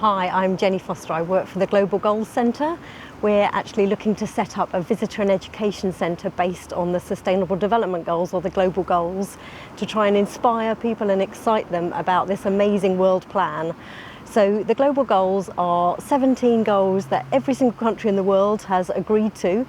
Hi, I'm Jenny Foster. I work for the Global Goals Centre. We're actually looking to set up a visitor and education centre based on the Sustainable Development Goals, or the Global Goals, to try and inspire people and excite them about this amazing world plan. So the Global Goals are 17 goals that every single country in the world has agreed to,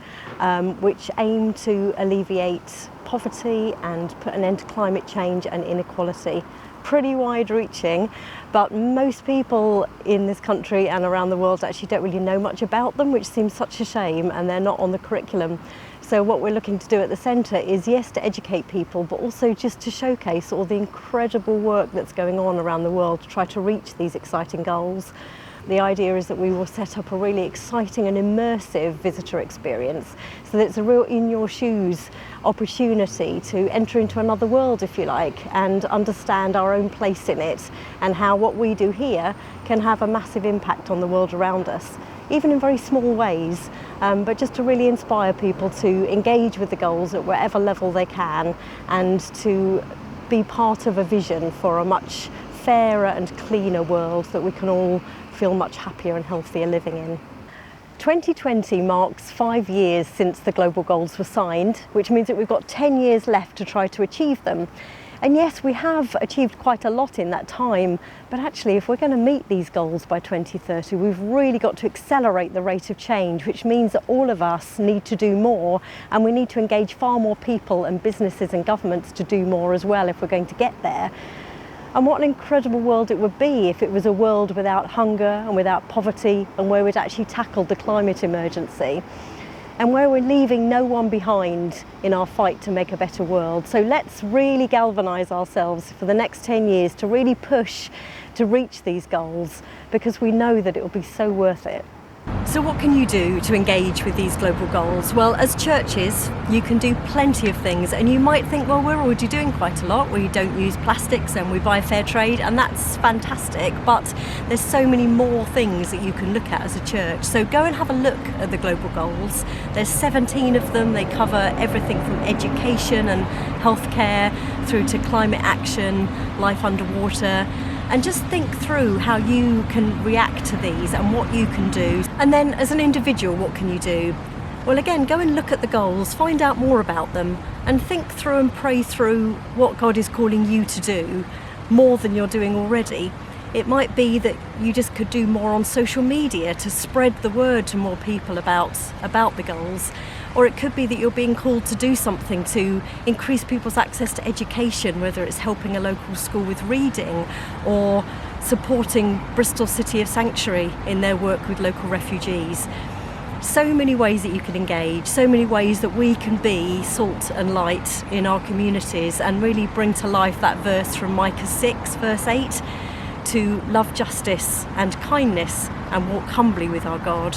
which aim to alleviate poverty and put an end to climate change and inequality. Pretty wide-reaching, but most people in this country and around the world actually don't really know much about them, which seems such a shame, and they're not on the curriculum. So what we're looking to do at the centre is, yes, to educate people, but also just to showcase all the incredible work that's going on around the world to try to reach these exciting goals. The idea is that we will set up a really exciting and immersive visitor experience, so that it's a real in-your-shoes opportunity to enter into another world, if you like, and understand our own place in it, and how what we do here can have a massive impact on the world around us, even in very small ways, but just to really inspire people to engage with the goals at whatever level they can, and to be part of a vision for a much fairer and cleaner world that we can all feel much happier and healthier living in. 2020 marks 5 years since the Global Goals were signed, which means that we've got 10 years left to try to achieve them. And yes, we have achieved quite a lot in that time, but actually if we're going to meet these goals by 2030, we've really got to accelerate the rate of change, which means that all of us need to do more, and we need to engage far more people and businesses and governments to do more as well if we're going to get there. And what an incredible world it would be if it was a world without hunger and without poverty, and where we'd actually tackled the climate emergency, and where we're leaving no one behind in our fight to make a better world. So let's really galvanise ourselves for the next 10 years to really push to reach these goals, because we know that it will be so worth it. So what can you do to engage with these global goals? Well, as churches, you can do plenty of things, and you might think, well, we're already doing quite a lot. We don't use plastics and we buy fair trade, and that's fantastic, but there's so many more things that you can look at as a church. So go and have a look at the global goals. There's 17 of them. They cover everything from education and healthcare through to climate action, life underwater. And just think through how you can react to these and what you can do. And then as an individual, what can you do? Well, again, go and look at the goals, find out more about them, and think through and pray through what God is calling you to do, more than you're doing already. It might be that you just could do more on social media to spread the word to more people about the goals. Or it could be that you're being called to do something to increase people's access to education, whether it's helping a local school with reading or supporting Bristol City of Sanctuary in their work with local refugees. So many ways that you can engage, so many ways that we can be salt and light in our communities and really bring to life that verse from Micah 6 verse 8, to love justice and kindness and walk humbly with our God.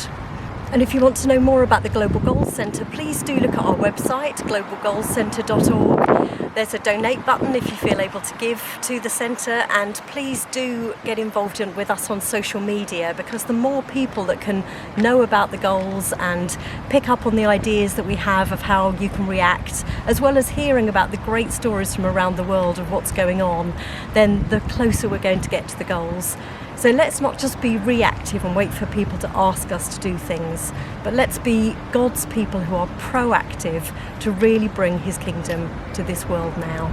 And if you want to know more about the Global Goals Centre, please do look at our website, globalgoalscentre.org. There's a donate button if you feel able to give to the centre, and please do get involved with us on social media, because the more people that can know about the goals and pick up on the ideas that we have of how you can react, as well as hearing about the great stories from around the world of what's going on, then the closer we're going to get to the goals. So let's not just be reactive and wait for people to ask us to do things, but let's be God's people who are proactive to really bring His kingdom to this world now.